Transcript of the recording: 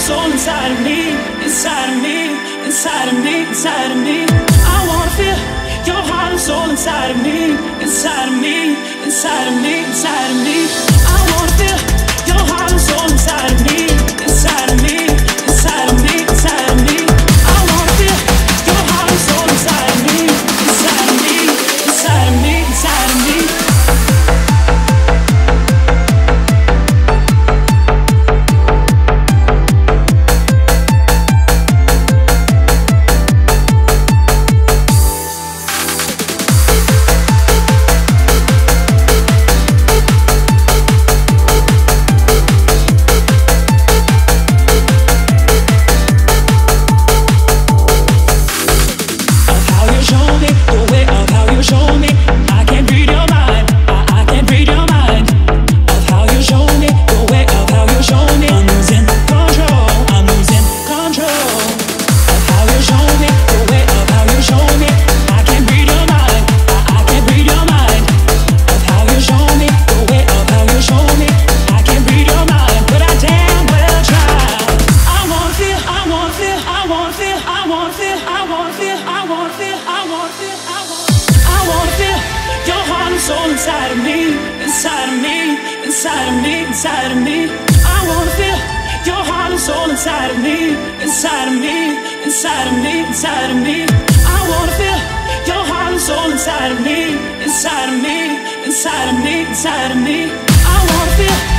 soul inside of me, inside of me, inside of me, inside of me. I wanna feel your heart and soul inside of me, inside of me, inside of me, inside of me. I wanna feel your heart and soul inside of me, inside of me, inside of me, inside of me. I wanna feel your heart and soul inside of me, inside of me, inside of me, inside of me. Inside of me, inside of me, inside of me. I wanna feel